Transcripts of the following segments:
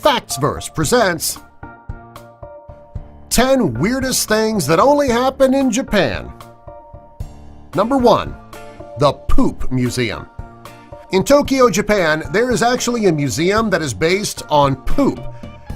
Factsverse presents 10 Weirdest Things That Only Happen in Japan. Number 1. The Poop Museum. In Tokyo, Japan, there is actually a museum that is based on poop.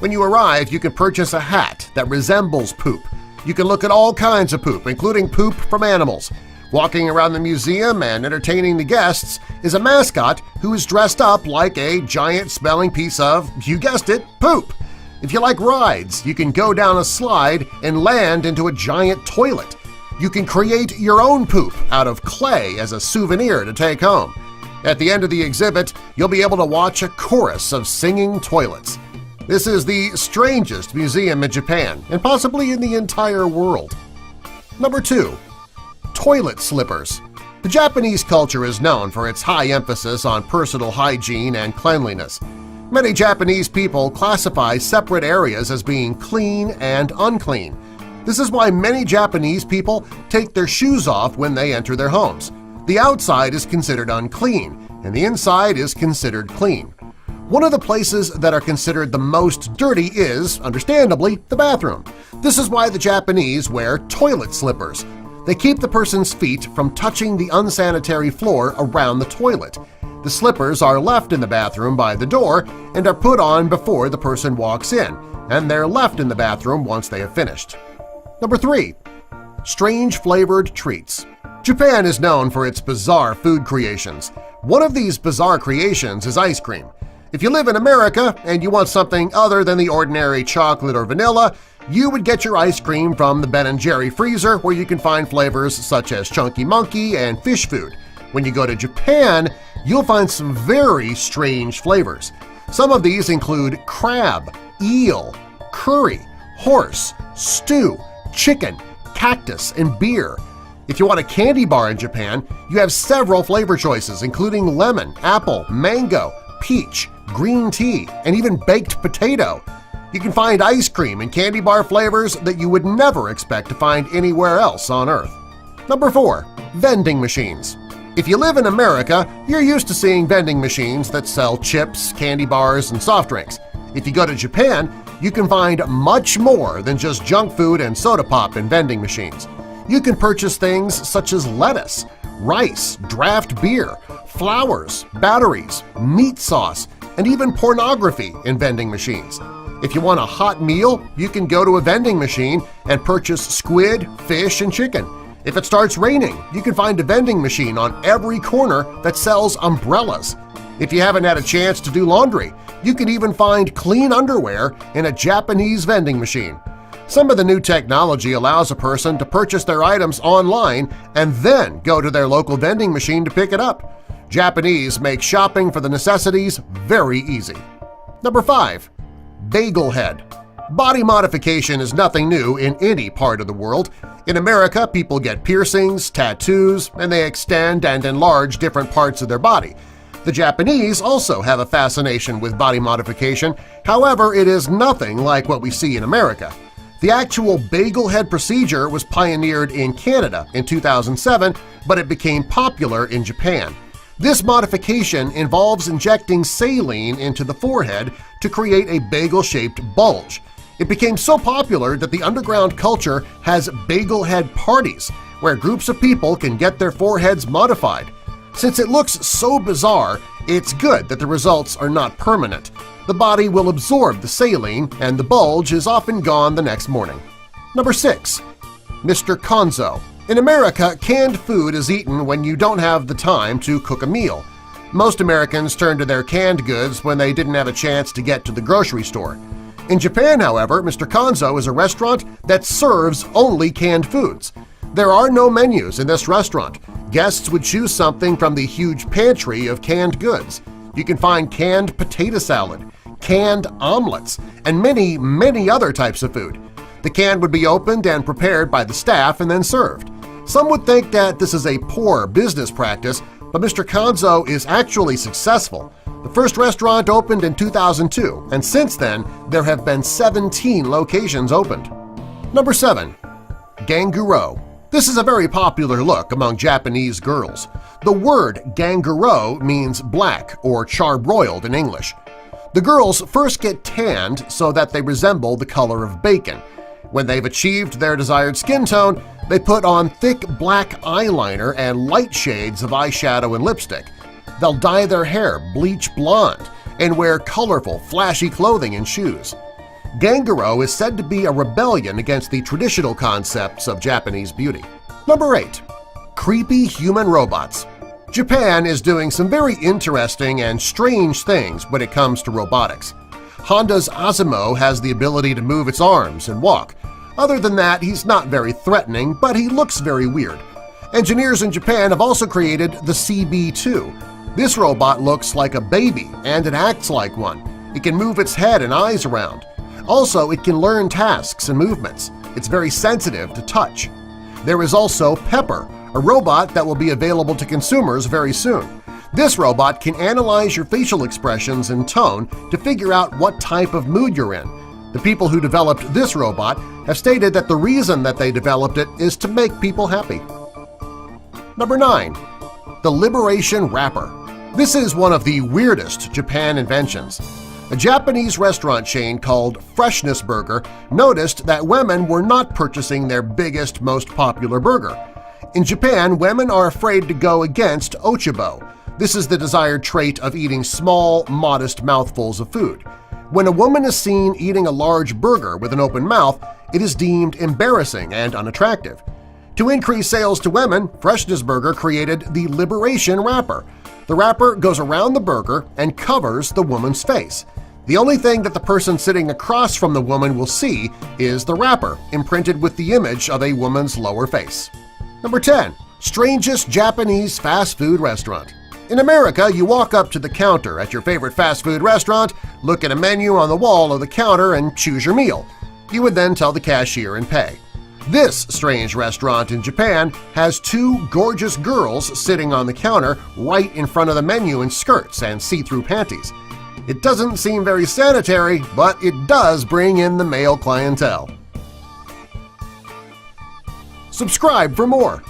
When you arrive, you can purchase a hat that resembles poop. You can look at all kinds of poop, including poop from animals. Walking around the museum and entertaining the guests is a mascot who is dressed up like a giant smelling piece of, you guessed it, poop. If you like rides, you can go down a slide and land into a giant toilet. You can create your own poop out of clay as a souvenir to take home. At the end of the exhibit, you'll be able to watch a chorus of singing toilets. This is the strangest museum in Japan and possibly in the entire world. Number 2. Toilet slippers. The Japanese culture is known for its high emphasis on personal hygiene and cleanliness. Many Japanese people classify separate areas as being clean and unclean. This is why many Japanese people take their shoes off when they enter their homes. The outside is considered unclean, and the inside is considered clean. One of the places that are considered the most dirty is, understandably, the bathroom. This is why the Japanese wear toilet slippers. They keep the person's feet from touching the unsanitary floor around the toilet. The slippers are left in the bathroom by the door and are put on before the person walks in, and they're left in the bathroom once they have finished. Number 3. Strange flavored treats. Japan is known for its bizarre food creations. One of these bizarre creations is ice cream. If you live in America and you want something other than the ordinary chocolate or vanilla, you would get your ice cream from the Ben & Jerry freezer, where you can find flavors such as Chunky Monkey and fish food. When you go to Japan, you'll find some very strange flavors. Some of these include crab, eel, curry, horse, stew, chicken, cactus, and beer. If you want a candy bar in Japan, you have several flavor choices including lemon, apple, mango, peach, green tea, and even baked potato. You can find ice cream and candy bar flavors that you would never expect to find anywhere else on Earth. Number 4. Vending machines. If you live in America, you're used to seeing vending machines that sell chips, candy bars, and soft drinks. If you go to Japan, you can find much more than just junk food and soda pop in vending machines. You can purchase things such as lettuce, rice, draft beer, flowers, batteries, meat sauce, and even pornography in vending machines. If you want a hot meal, you can go to a vending machine and purchase squid, fish, and chicken. If it starts raining, you can find a vending machine on every corner that sells umbrellas. If you haven't had a chance to do laundry, you can even find clean underwear in a Japanese vending machine. Some of the new technology allows a person to purchase their items online and then go to their local vending machine to pick it up. Japanese make shopping for the necessities very easy. Number 5. Bagel head. Body modification is nothing new in any part of the world. In America, people get piercings, tattoos, and they extend and enlarge different parts of their body. The Japanese also have a fascination with body modification, however, it is nothing like what we see in America. The actual bagel head procedure was pioneered in Canada in 2007, but it became popular in Japan. This modification involves injecting saline into the forehead to create a bagel-shaped bulge. It became so popular that the underground culture has bagel head parties, where groups of people can get their foreheads modified. Since it looks so bizarre, it's good that the results are not permanent. The body will absorb the saline, and the bulge is often gone the next morning. Number 6. Mr. Konzo. In America, canned food is eaten when you don't have the time to cook a meal. Most Americans turn to their canned goods when they didn't have a chance to get to the grocery store. In Japan, however, Mr. Konzo is a restaurant that serves only canned foods. There are no menus in this restaurant. Guests would choose something from the huge pantry of canned goods. You can find canned potato salad, canned omelets, and many, many other types of food. The can would be opened and prepared by the staff and then served. Some would think that this is a poor business practice, but Mr. Konzo is actually successful. The first restaurant opened in 2002, and since then there have been 17 locations opened. Number 7. Ganguro. This is a very popular look among Japanese girls. The word ganguro means black or charbroiled in English. The girls first get tanned so that they resemble the color of bacon. When they've achieved their desired skin tone, they put on thick black eyeliner and light shades of eyeshadow and lipstick. They'll dye their hair bleach blonde and wear colorful, flashy clothing and shoes. Ganguro is said to be a rebellion against the traditional concepts of Japanese beauty. Number 8. Creepy human robots. Japan is doing some very interesting and strange things when it comes to robotics. Honda's Asimo has the ability to move its arms and walk. Other than that, he's not very threatening, but he looks very weird. Engineers in Japan have also created the CB2. This robot looks like a baby and it acts like one. It can move its head and eyes around. Also, it can learn tasks and movements. It's very sensitive to touch. There is also Pepper, a robot that will be available to consumers very soon. This robot can analyze your facial expressions and tone to figure out what type of mood you're in. The people who developed this robot have stated that the reason that they developed it is to make people happy. Number 9. The Liberation Wrapper. This is one of the weirdest Japan inventions. A Japanese restaurant chain called Freshness Burger noticed that women were not purchasing their biggest, most popular burger. In Japan, women are afraid to go against ochibo. This is the desired trait of eating small, modest mouthfuls of food. When a woman is seen eating a large burger with an open mouth, it is deemed embarrassing and unattractive. To increase sales to women, Freshness Burger created the Liberation Wrapper. The wrapper goes around the burger and covers the woman's face. The only thing that the person sitting across from the woman will see is the wrapper, imprinted with the image of a woman's lower face. Number 10. Strangest Japanese fast food restaurant. In America, you walk up to the counter at your favorite fast food restaurant, look at a menu on the wall of the counter, and choose your meal. You would then tell the cashier and pay. This strange restaurant in Japan has 2 gorgeous girls sitting on the counter right in front of the menu in skirts and see-through panties. It doesn't seem very sanitary, but it does bring in the male clientele. Subscribe for more!